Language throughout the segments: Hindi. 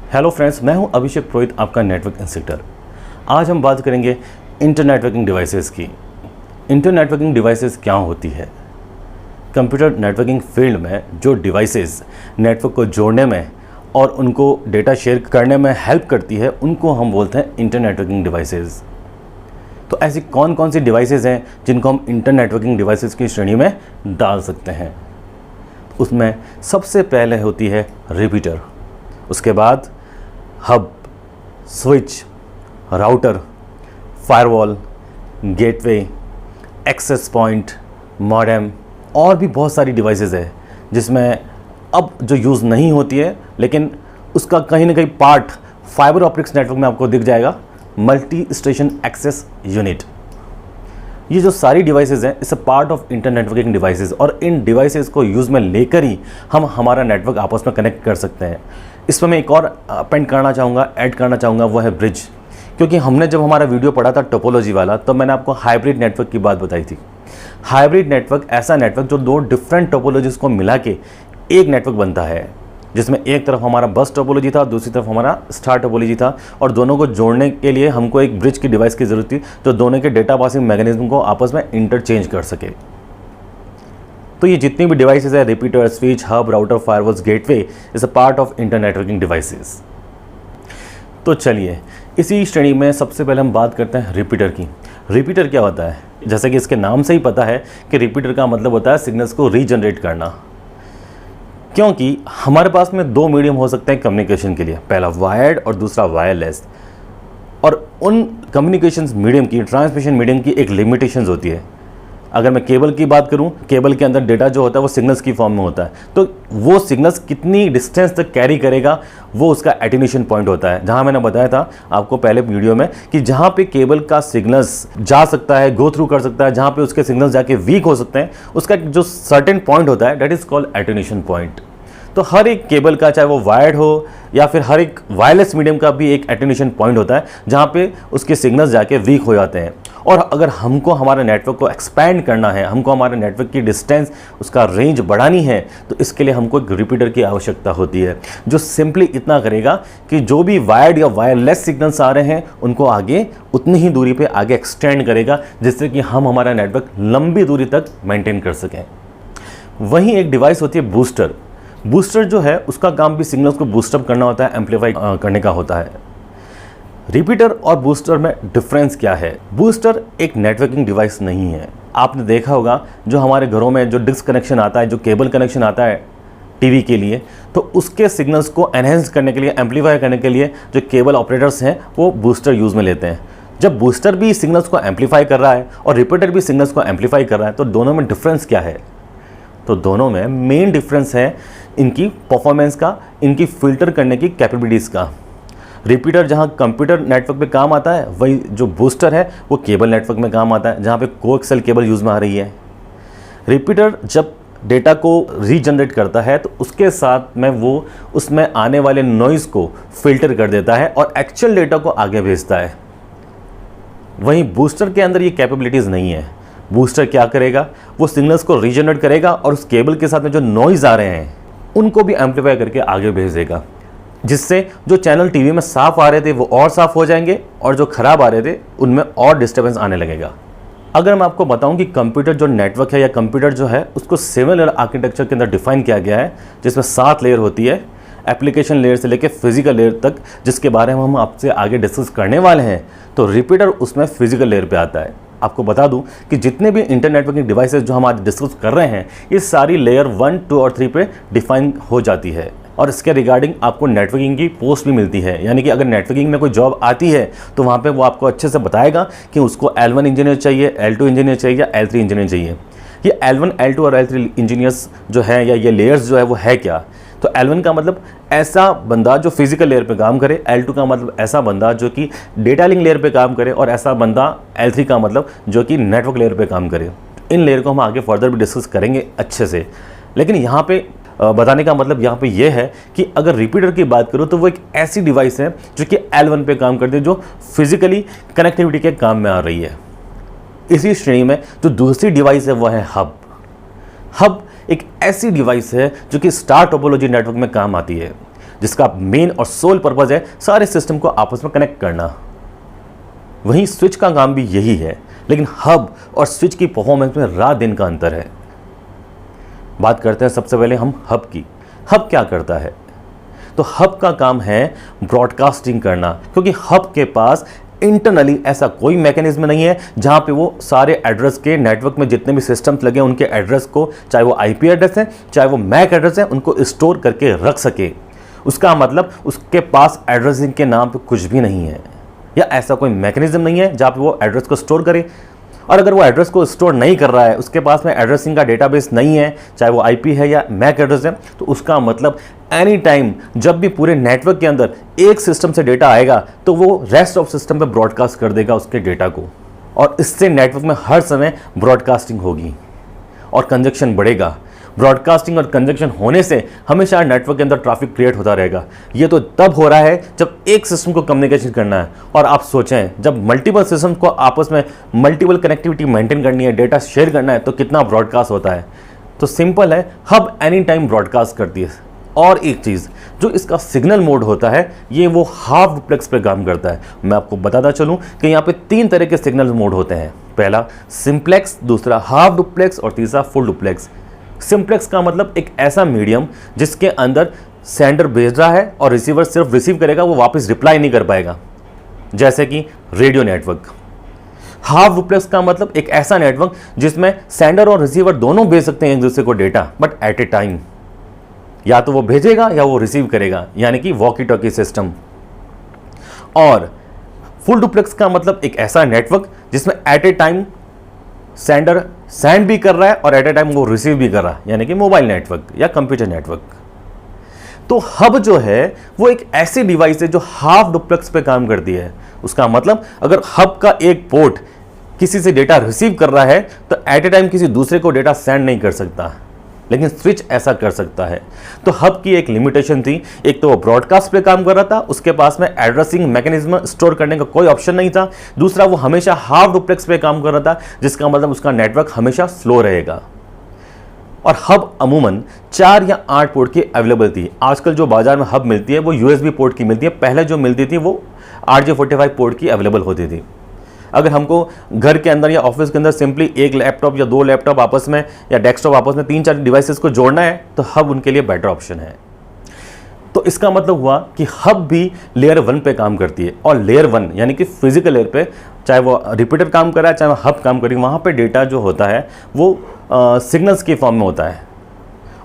हेलो फ्रेंड्स, मैं हूं अभिषेक पुरोहित, आपका नेटवर्क इंस्ट्रक्टर। आज हम बात करेंगे इंटर नेटवर्किंग डिवाइसेस की। इंटर नेटवर्किंग डिवाइसेस क्या होती है? कंप्यूटर नेटवर्किंग फील्ड में जो डिवाइसेस नेटवर्क को जोड़ने में और उनको डेटा शेयर करने में हेल्प करती है, उनको हम बोलते हैं इंटर नेटवर्किंग डिवाइसेस। तो ऐसी कौन कौन सी डिवाइसेस हैं जिनको हम इंटर नेटवर्किंग डिवाइसेस की श्रेणी में डाल सकते हैं? उसमें सबसे पहले होती है रिपीटर, उसके बाद hub, switch, router, firewall, gateway, access point, modem और भी बहुत सारी डिवाइसेस है जिसमें अब जो यूज़ नहीं होती है, लेकिन उसका कहीं ना कहीं पार्ट फाइबर ऑप्टिक्स नेटवर्क में आपको दिख जाएगा, मल्टी स्टेशन एक्सेस यूनिट। ये जो सारी डिवाइसेस हैं, it's a part of inter networking devices, और इन डिवाइसेस को यूज़ में लेकर ही हम हमारा नेटवर्क आपस में कनेक्ट कर सकते हैं। इसमें मैं एक और अपेंड करना चाहूँगा, ऐड करना चाहूँगा, वो है ब्रिज। क्योंकि हमने जब हमारा वीडियो पढ़ा था टोपोलॉजी वाला, तो मैंने आपको हाइब्रिड नेटवर्क की बात बताई थी। हाइब्रिड नेटवर्क ऐसा नेटवर्क जो दो डिफरेंट टोपोलॉजीज़ को मिला के एक नेटवर्क बनता है, जिसमें एक तरफ हमारा बस टोपोलॉजी था, दूसरी तरफ हमारा स्टार टोपोलॉजी था, और दोनों को जोड़ने के लिए हमको एक ब्रिज की डिवाइस की ज़रूरत थी जो दोनों के डेटा पासिंग मैकेनिज्म को आपस में इंटरचेंज कर सके। तो ये जितनी भी डिवाइसेस है, repeater, switch, hub, router, firewalls, gateway, is a part of inter networking devices. तो चलिए इसी श्रेणी में सबसे पहले हम बात करते हैं रिपीटर की। रिपीटर क्या होता है? जैसे कि इसके नाम से ही पता है कि रिपीटर का मतलब होता है सिग्नल्स को रीजनरेट करना। क्योंकि हमारे पास में दो मीडियम हो सकते हैं कम्युनिकेशन के लिए, पहला वायर्ड और दूसरा वायरलेस। और उन कम्युनिकेशन मीडियम की, ट्रांसमिशन मीडियम की एक लिमिटेशंस होती है। अगर मैं केबल की बात करूं, केबल के अंदर डेटा जो होता है वो सिग्नल्स की फॉर्म में होता है, तो वो सिग्नल्स कितनी डिस्टेंस तक कैरी करेगा वो उसका एटेन्यूएशन पॉइंट होता है। जहां मैंने बताया था आपको पहले वीडियो में कि जहां पे केबल का सिग्नल्स जा सकता है, गो थ्रू कर सकता है, जहां पे उसके सिग्नल्स जाके वीक हो सकते हैं, उसका जो सर्टेन पॉइंट होता है, that is called attenuation point. तो हर एक केबल का, चाहे वो वायर्ड हो या फिर हर एक वायरलेस मीडियम का भी एक एटेन्यूएशन पॉइंट होता है जहां पे उसके सिग्नल्स जाके वीक हो जाते हैं। और अगर हमको हमारे नेटवर्क को एक्सपैंड करना है, हमको हमारे नेटवर्क की डिस्टेंस, उसका रेंज बढ़ानी है, तो इसके लिए हमको एक रिपीटर की आवश्यकता होती है, जो सिंपली इतना करेगा कि जो भी वायर्ड या वायरलेस सिग्नल्स आ रहे हैं उनको आगे उतनी ही दूरी पे आगे एक्सटेंड करेगा, जिससे कि हम हमारा नेटवर्क लंबी दूरी तक मेंटेन कर सकें। वहीं एक डिवाइस होती है बूस्टर। बूस्टर जो है उसका काम भी सिग्नल्स को बूस्टअप करना होता है, एम्पलीफाई करने का होता है। रिपीटर और बूस्टर में डिफरेंस क्या है? बूस्टर एक नेटवर्किंग डिवाइस नहीं है। आपने देखा होगा जो हमारे घरों में जो डिस्क कनेक्शन आता है, जो केबल कनेक्शन आता है टीवी के लिए, तो उसके सिग्नल्स को एनहेंस करने के लिए, एम्पलीफाई करने के लिए जो केबल ऑपरेटर्स हैं वो बूस्टर यूज़ में लेते हैं। जब बूस्टर भी सिग्नल्स को एम्पलीफाई कर रहा है और रिपीटर भी सिग्नल्स को एम्पलीफाई कर रहा है, तो दोनों में डिफरेंस क्या है? तो दोनों में मेन डिफरेंस है इनकी परफॉर्मेंस का, इनकी फ़िल्टर करने की कैपेबिलिटीज़ का। रिपीटर जहां कंप्यूटर नेटवर्क पे काम आता है, वही जो बूस्टर है वो केबल नेटवर्क में काम आता है, जहां पे कोएक्सियल केबल यूज़ में आ रही है। रिपीटर जब डेटा को रीजनरेट करता है तो उसके साथ में वो उसमें आने वाले नॉइज़ को फिल्टर कर देता है और एक्चुअल डेटा को आगे भेजता है। वहीं बूस्टर के अंदर ये कैपेबिलिटीज़ नहीं है। बूस्टर क्या करेगा? वो सिग्नल्स को रीजनरेट करेगा और उस केबल के साथ में जो नॉइज़ आ रहे हैं उनको भी एम्पलीफाई करके आगे भेज देगा, जिससे जो चैनल टीवी में साफ आ रहे थे वो और साफ हो जाएंगे और जो खराब आ रहे थे उनमें और डिस्टर्बेंस आने लगेगा। अगर मैं आपको बताऊं कि कंप्यूटर जो नेटवर्क है या कंप्यूटर जो है उसको 7 लेयर आर्किटेक्चर के अंदर डिफाइन किया गया है, जिसमें 7 लेयर होती है, एप्लीकेशन लेयर से लेकर फिजिकल लेयर तक, जिसके बारे में हम आपसे आगे डिस्कस करने वाले हैं। तो रिपीटर उसमें फिजिकल लेयर पे आता है। आपको बता दूं कि जितने भी इंटर नेटवर्किंग डिवाइसेस जो हम आज डिस्कस कर रहे हैं, ये सारी लेयर 1, 2 और 3 पे डिफाइन हो जाती है, और इसके रिगार्डिंग आपको नेटवर्किंग की पोस्ट भी मिलती है। यानी कि अगर नेटवर्किंग में कोई जॉब आती है तो वहाँ पे वो आपको अच्छे से बताएगा कि उसको L1 इंजीनियर चाहिए, L2 इंजीनियर चाहिए या L3 इंजीनियर चाहिए। ये L1, L2 और L3 इंजीनियर्स जो है या ये लेयर्स जो है वो है क्या? तो L1 का मतलब ऐसा बंदा जो फिजिकल लेयर पे काम करे, L2 का मतलब ऐसा बंदा जो कि डेटा लिंक लेयर पे काम करे, और ऐसा बंदा L3 का मतलब जो कि नेटवर्क लेयर पे काम करे। इन लेयर को हम आगे फर्दर भी डिस्कस करेंगे अच्छे से, लेकिन यहाँ पे बताने का मतलब यहाँ पे ये है कि अगर रिपीटर की बात करूँ तो वो एक ऐसी डिवाइस है जो कि L1 पे काम करती है, जो फिजिकली कनेक्टिविटी के काम में आ रही है। इसी श्रेणी में जो दूसरी डिवाइस है वो है हब। हब एक ऐसी डिवाइस है जो कि स्टार टोपोलॉजी नेटवर्क में काम आती है। जिसका मेन और सोल पर्पज़ है सारे सिस्टम को आपस में कनेक्ट करना। वहीं स्विच का काम भी यही है, लेकिन हब और स्विच की परफॉर्मेंस में रात दिन का अंतर है। बात करते हैं सबसे पहले हम हब की। हब क्या करता है? तो हब का काम है ब्रॉडकास्टिंग करना, क्योंकि हब के पास इंटरनली ऐसा कोई मैकेनिज्म नहीं है जहां पे वो सारे एड्रेस के नेटवर्क में जितने भी सिस्टम्स लगे उनके एड्रेस को, चाहे वो आईपी एड्रेस है चाहे वो मैक एड्रेस है, उनको स्टोर करके रख सके। उसका मतलब उसके पास एड्रेसिंग के नाम पे कुछ भी नहीं है, या ऐसा कोई मैकेनिज्म नहीं है जहां पे वो एड्रेस को स्टोर करे। और अगर वो एड्रेस को स्टोर नहीं कर रहा है, उसके पास में एड्रेसिंग का डेटाबेस नहीं है, चाहे वो आईपी है या मैक एड्रेस है, तो उसका मतलब एनी टाइम जब भी पूरे नेटवर्क के अंदर एक सिस्टम से डेटा आएगा तो वो रेस्ट ऑफ सिस्टम पे ब्रॉडकास्ट कर देगा उसके डेटा को, और इससे नेटवर्क में हर समय ब्रॉडकास्टिंग होगी और कंजक्शन बढ़ेगा। ब्रॉडकास्टिंग और कंजक्शन होने से हमेशा नेटवर्क के अंदर ट्रैफिक क्रिएट होता रहेगा। ये तो तब हो रहा है जब एक सिस्टम को कम्युनिकेशन करना है, और आप सोचें जब मल्टीपल सिस्टम को आपस में मल्टीपल कनेक्टिविटी मेंटेन करनी है, डेटा शेयर करना है, तो कितना ब्रॉडकास्ट होता है। तो सिंपल है, हब एनी टाइम ब्रॉडकास्ट करती है। और एक चीज़ जो इसका सिग्नल मोड होता है, ये वो हाफ डुप्लेक्स पे काम करता है। मैं आपको बताता चलूं कि यहाँ पे 3 तरह के सिग्नल मोड होते हैं। पहला सिंप्लेक्स, दूसरा हाफ डुप्लेक्स और तीसरा फुल डुप्लेक्स। सिंप्लेक्स का मतलब एक ऐसा मीडियम जिसके अंदर सेंडर भेज रहा है और रिसीवर सिर्फ रिसीव करेगा, वो वापस रिप्लाई नहीं कर पाएगा, जैसे कि रेडियो नेटवर्क। हाफ डुप्लेक्स का मतलब एक ऐसा नेटवर्क जिसमें सेंडर और रिसीवर दोनों भेज सकते हैं एक दूसरे को data, but at a time. या तो वो भेजेगा या वो रिसीव करेगा, यानी कि वॉकी टॉकी सिस्टम। और फुल डुप्लेक्स का मतलब एक ऐसा नेटवर्क जिसमें at a time sender send भी कर रहा है और एट ए टाइम वो रिसीव भी कर रहा है, यानी कि मोबाइल नेटवर्क या कंप्यूटर नेटवर्क। तो हब जो है वो एक ऐसी डिवाइस है जो हाफ डुप्लेक्स पे काम करती है। उसका मतलब अगर हब का एक पोर्ट किसी से डेटा रिसीव कर रहा है तो एट ए टाइम किसी दूसरे को डेटा सेंड नहीं कर सकता, लेकिन स्विच ऐसा कर सकता है। तो हब की एक लिमिटेशन थी, एक तो वो ब्रॉडकास्ट पे काम कर रहा था, उसके पास में एड्रेसिंग मैकेनिज्म स्टोर करने का कोई ऑप्शन नहीं था। दूसरा, वो हमेशा हाफ डुप्लेक्स पे काम कर रहा था, जिसका मतलब उसका नेटवर्क हमेशा स्लो रहेगा। और हब अमूमन 4 या 8 पोर्ट की अवेलेबल थी। आजकल जो बाजार में हब मिलती है वो यूएसबी पोर्ट की मिलती है, पहले जो मिलती थी वो RJ45 पोर्ट की अवेलेबल होती थी। अगर हमको घर के अंदर या ऑफिस के अंदर सिंपली एक लैपटॉप या 2 लैपटॉप आपस में या डेस्कटॉप आपस में 3-4 डिवाइसेस को जोड़ना है तो हब उनके लिए बेटर ऑप्शन है। तो इसका मतलब हुआ कि हब भी लेयर 1 पे काम करती है, और लेयर 1 यानी कि फिजिकल लेयर पे, चाहे वो रिपीटर काम कर रहा है चाहे वो हब काम कर रही है, वहाँ पे डेटा जो होता है वो सिग्नल्स के फॉर्म में होता है।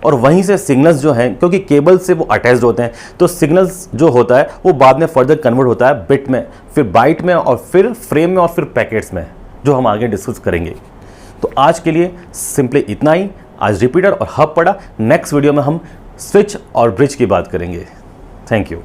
और वहीं से सिग्नल्स जो हैं, क्योंकि केबल से वो अटैच्ड होते हैं, तो सिग्नल्स जो होता है वो बाद में फर्दर कन्वर्ट होता है बिट में, फिर बाइट में, और फिर फ्रेम में, और फिर पैकेट्स में, जो हम आगे डिस्कस करेंगे। तो आज के लिए सिंपली इतना ही। आज रिपीटर और हब पढ़ा, नेक्स्ट वीडियो में हम स्विच और ब्रिज की बात करेंगे। Thank you.